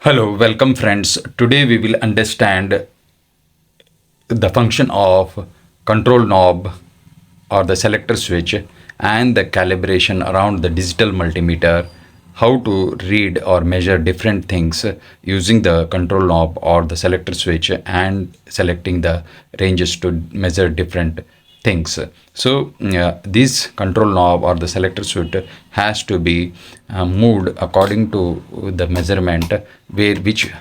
Hello, welcome friends. Today we will understand the function of control knob or the selector switch and the calibration around the digital multimeter, how to read or measure different things using the control knob or the selector switch and selecting the ranges to measure different things. So this control knob or the selector switch has to be moved according to the measurement which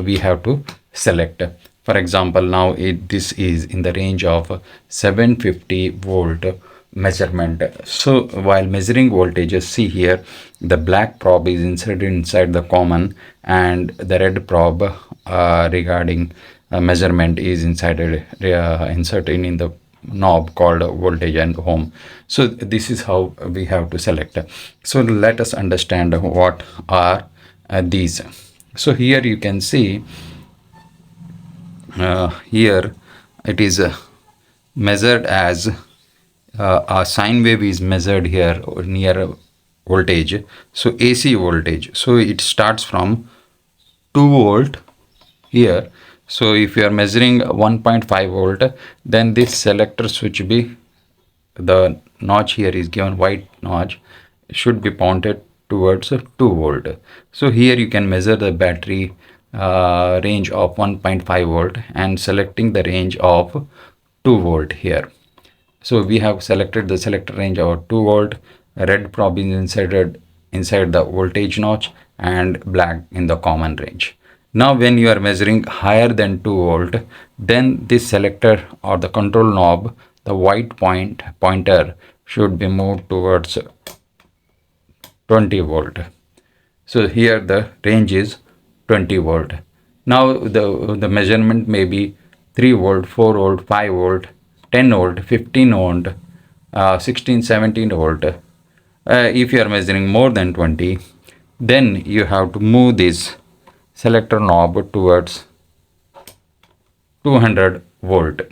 we have to select. For example, now this is in the range of 750 volt measurement. So while measuring voltages, see here the black probe is inserted inside the common and the red probe regarding measurement is inserted in the knob called voltage and ohm. So this is how we have to select. So let us understand what are these. So here you can see here it is measured as a sine wave is measured here near voltage. So AC voltage, so it starts from 2 volt here. So if you are measuring 1.5 volt, then this selector switch be, the notch here is given, white notch should be pointed towards 2 volt. So here you can measure the battery range of 1.5 volt and selecting the range of 2 volt here. So we have selected the selector range of 2 volt, red probe is inserted inside the voltage notch and black in the common range. Now when you are measuring higher than 2 volt, then this selector or the control knob, the white pointer should be moved towards 20 volt. So here the range is 20 volt. Now the measurement may be 3 volt, 4 volt, 5 volt, 10 volt, 15 volt, 16, 17 volt. If you are measuring more than 20, then you have to move this selector knob towards 200 volt.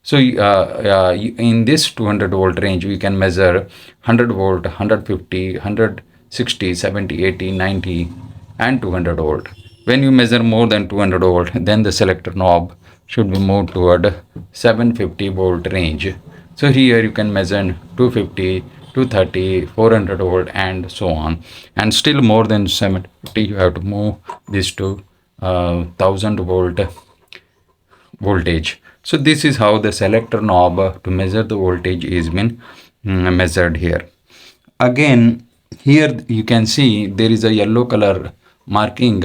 So in this 200 volt range, we can measure 100 volt, 150, 160, 70, 80, 90 and 200 volt. When you measure more than 200 volt, then the selector knob should be moved toward 750 volt range. So here you can measure 250, 230, 400 volt and so on. And still more than 750, you have to move this to 1000 volt voltage. So this is how the selector knob to measure the voltage is been measured here. Again, here you can see there is a yellow color marking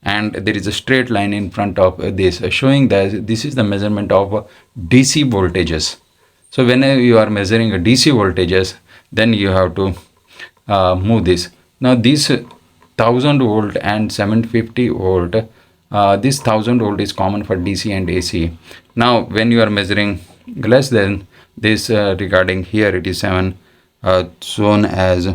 and there is a straight line in front of this showing that this is the measurement of DC voltages. So whenever you are measuring a DC voltages, then you have to move this. Now this 1000 volt and 750 volt, this 1000 volt is common for DC and AC. Now when you are measuring less than this, regarding here it is shown as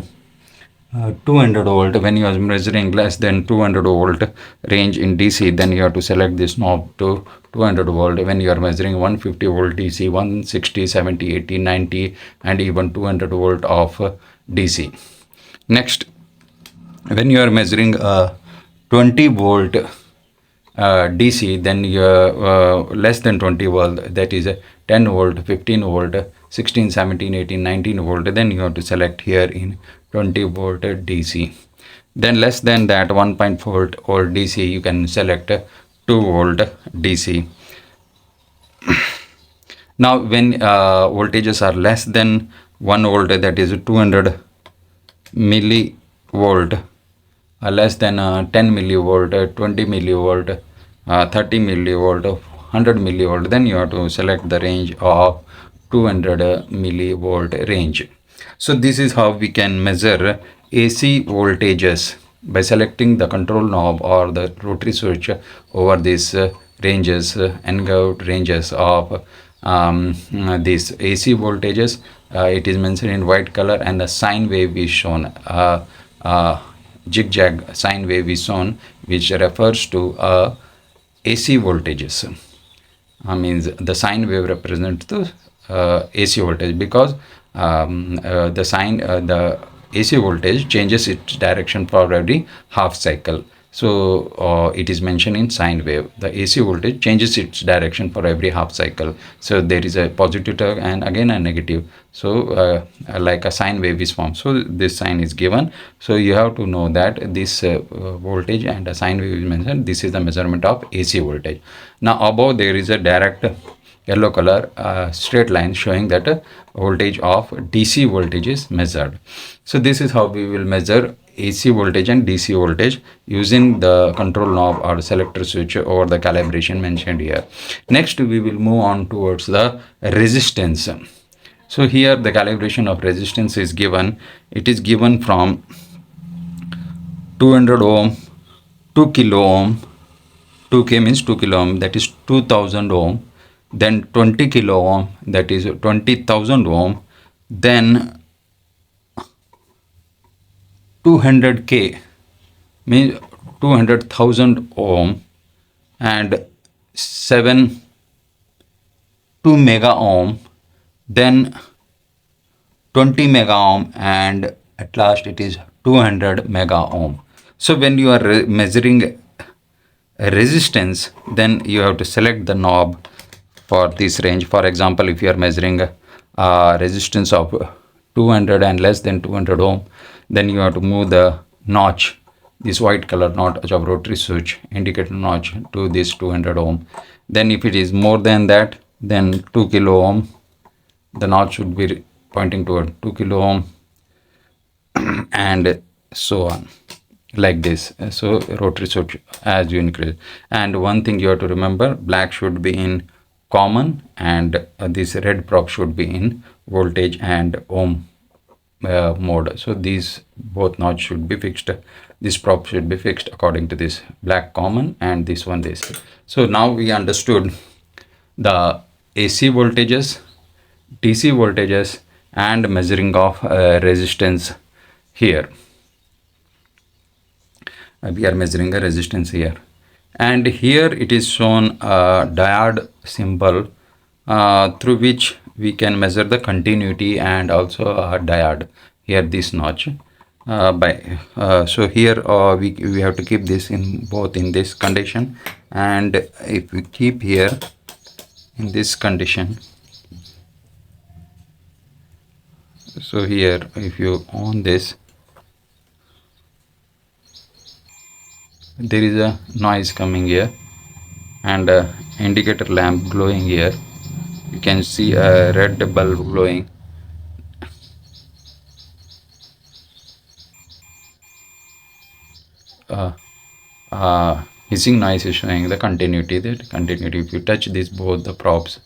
200 volt. When you are measuring less than 200 volt range in DC, then you have to select this knob to 200 volt. When you are measuring 150 volt DC, 160, 70, 80, 90 and even 200 volt of DC. Next, when you are measuring 20 volt DC, then you are less than 20 volt, that is 10 volt, 15 volt, 16, 17, 18, 19 volt, then you have to select here in 20 volt DC. Then less than that 1.4 volt or DC, you can select 2 volt DC. Now when voltages are less than 1 volt, that is 200 millivolt, less than 10 millivolt, 20 millivolt, 30 millivolt, 100 millivolt, then you have to select the range of 200 millivolt range. So this is how we can measure AC voltages by selecting the control knob or the rotary switch over these ranges, N-out ranges of these AC voltages. It is mentioned in white color and the sine wave is shown. Zigzag sine wave is shown, which refers to AC voltages. Means the sine wave represents the AC voltage, because the AC voltage changes its direction for every half cycle. So it is mentioned in sine wave. The AC voltage changes its direction for every half cycle. So there is a positive term and again a negative. So like a sine wave is formed. So this sign is given. So you have to know that this voltage and a sine wave is mentioned. This is the measurement of AC voltage. Now above there is a direct yellow color straight line showing that voltage of DC voltage is measured. So this is how we will measure AC voltage and DC voltage using the control knob or selector switch or the calibration mentioned here. Next we will move on towards the resistance. So here the calibration of resistance is given. It is given from 200 ohm, 2 kilo ohm, 2k means 2 kilo ohm, that is 2000 ohm, then 20 kilo ohm, that is 20,000 ohm, then 200k means 200,000 ohm, and 2 mega ohm, then 20 mega ohm, and at last it is 200 mega ohm. So when you are measuring resistance, then you have to select the knob for this range. For example, if you are measuring resistance of 200 and less than 200 ohm, then you have to move the notch, this white color notch of rotary switch indicator notch, to this 200 ohm. Then if it is more than that, then 2 kilo ohm, the notch should be pointing toward 2 kilo ohm, and so on, like this. So rotary switch as you increase. And one thing you have to remember, black should be in common, and this red probe should be in voltage and ohm mode. So these both notch should be fixed. This probe should be fixed according to this black common and this one this. So now we understood the AC voltages, DC voltages, and measuring of resistance here. We are measuring a resistance here, and here it is shown a diode symbol through which we can measure the continuity and also a diode. Here this notch so here we have to keep this in both in this condition, and if we keep here in this condition, so here if you on this, there is a noise coming here and indicator lamp glowing here. You can see a red bulb glowing. Hissing noise is showing the continuity. That continuity, if you touch this both the probes,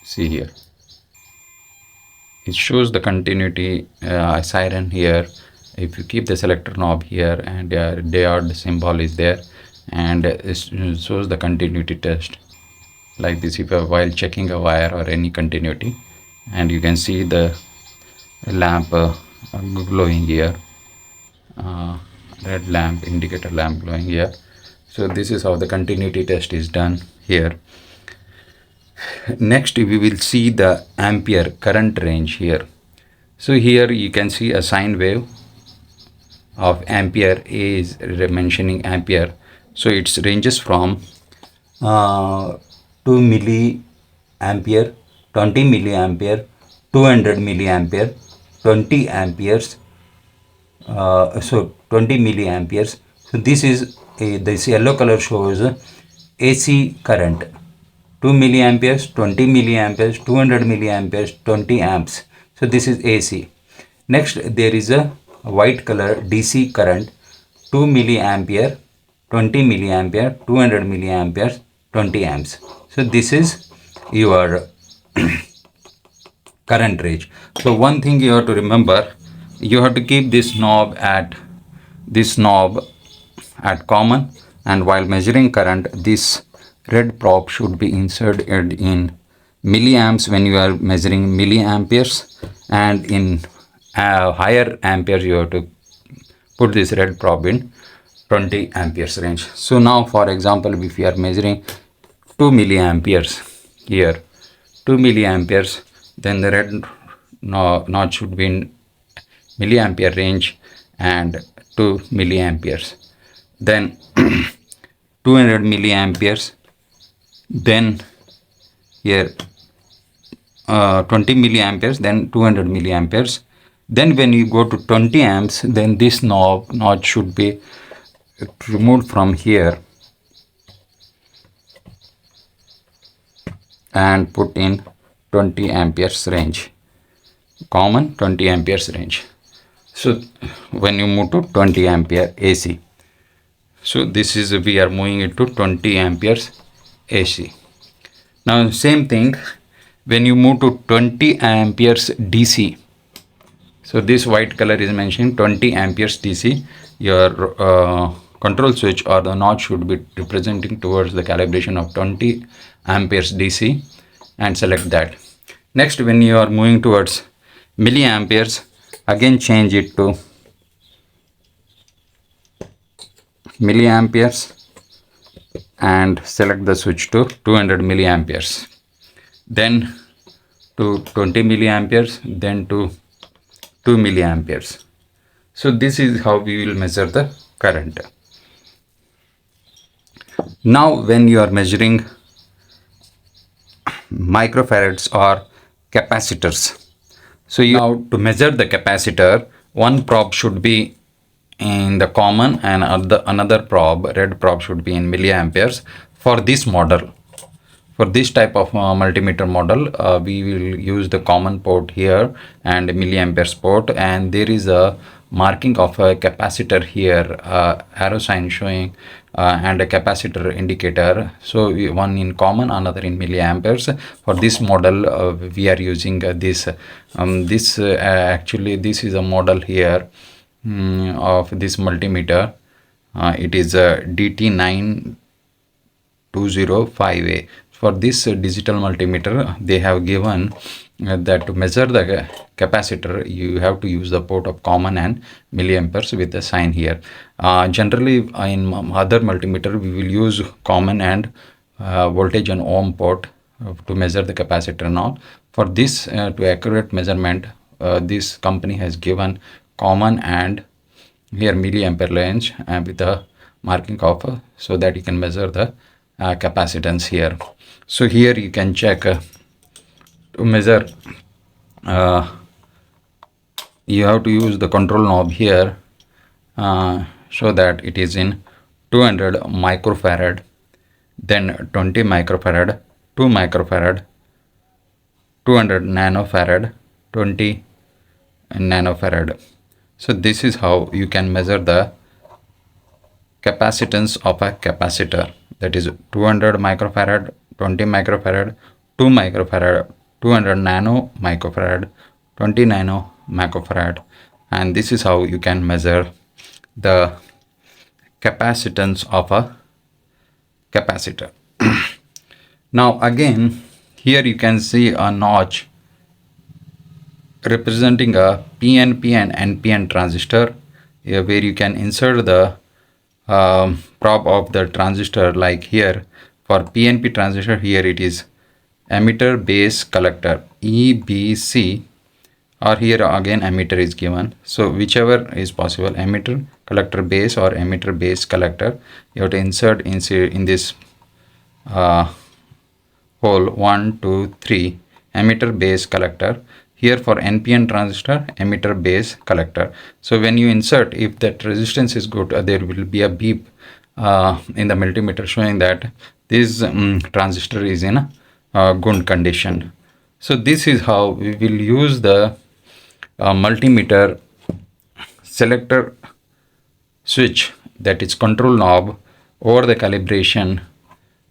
see here, it shows the continuity siren here. If you keep the selector knob here, and diode symbol is there, and it shows the continuity test like this. If while checking a wire or any continuity, and you can see the lamp glowing here, red lamp, indicator lamp glowing here. So this is how the continuity test is done here. Next we will see the ampere current range here. So here you can see a sine wave of ampere. A is mentioning ampere, so it ranges from 2 milliampere, 20 milliampere, 200 milliampere, 20 amperes, so 20 milliamperes. So this is this yellow color shows AC current, 2 milliamperes, 20 milliamperes, 200 milliamperes, 20 amps. So this is AC. Next there is a white color DC current, 2 milliampere, 20 milliampere, 200 milliamperes, 20 amps. So this is your current range. So one thing you have to remember, you have to keep this knob at common, and while measuring current, this red probe should be inserted in milliamps when you are measuring milliamperes, and in higher amperes you have to put this red probe in 20 amperes range. So now for example, if you are measuring 2 milliamperes here, 2 milliamperes, then the red notch should be in milliampere range and 2 milliamperes. then 200 milliamperes, then here 20 milliamperes, then 200 milliamperes. Then when you go to 20 amps, then this notch should be removed from here and put in 20 amperes range, common 20 amperes range. So when you move to 20 ampere AC, so this is, we are moving it to 20 amperes AC. Now same thing when you move to 20 amperes DC. So this white color is mentioning 20 amperes DC. Your control switch or the notch should be representing towards the calibration of 20 amperes DC, and select that. Next, when you are moving towards milliamperes, again change it to milliamperes and select the switch to 200 milliamperes, then to 20 milliamperes, then to 2 milliamperes. So this is how we will measure the current. Now when you are measuring microfarads or capacitors, so you now to measure the capacitor, one probe should be in the common and another probe, red probe, should be in milliamperes. For this model, for this type of multimeter model, we will use the common port here and milliamperes port, and there is a marking of a capacitor here, arrow sign showing, and a capacitor indicator. So one in common, another in milliamperes. For this model, we are using this. Actually, this is a model here of this multimeter. It is a DT9205A. For this digital multimeter, they have given that to measure the capacitor, you have to use the port of common and milliamperes with the sign here. Generally, in other multimeter, we will use common and voltage and ohm port to measure the capacitor. Now, for this to accurate measurement, this company has given common and here milliampere range and with the marking of so that you can measure the capacitance here. So here you can check to measure, you have to use the control knob here, so that it is in 200 microfarad, then 20 microfarad, 2 microfarad, 200 nanofarad, 20 nanofarad. So this is how you can measure the capacitance of a capacitor, that is 200 microfarad, 20 microfarad, 2 microfarad, 200 nano microfarad, 20 nano microfarad, and this is how you can measure the capacitance of a capacitor. Now again, here you can see a notch representing a PNP and NPN transistor, where you can insert the probe of the transistor. Like here for PNP transistor, here it is emitter base collector EBC, or here again emitter is given. So whichever is possible, emitter collector base or emitter base collector, you have to insert in this hole 1, 2, 3 emitter base collector. Here for NPN transistor, emitter base collector. So when you insert, if that resistance is good, there will be a beep in the multimeter showing that this transistor is in a good condition. So this is how we will use the multimeter selector switch, that is control knob, over the calibration,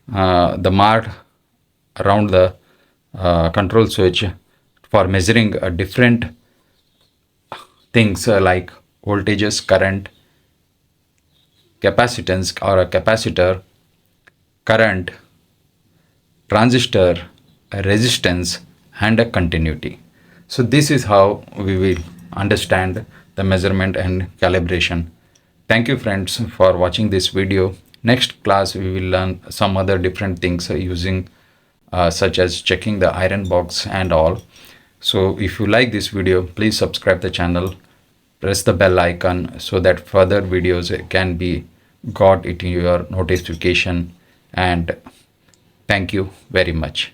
the mark around the control switch for measuring different things like voltages, current, capacitance or a capacitor, current, transistor, resistance, and a continuity. So this is how we will understand the measurement and calibration. Thank you friends for watching this video. Next class we will learn some other different things using such as checking the iron box and all. So if you like this video, please subscribe the channel, press the bell icon so that further videos can be got it in your notification. And thank you very much.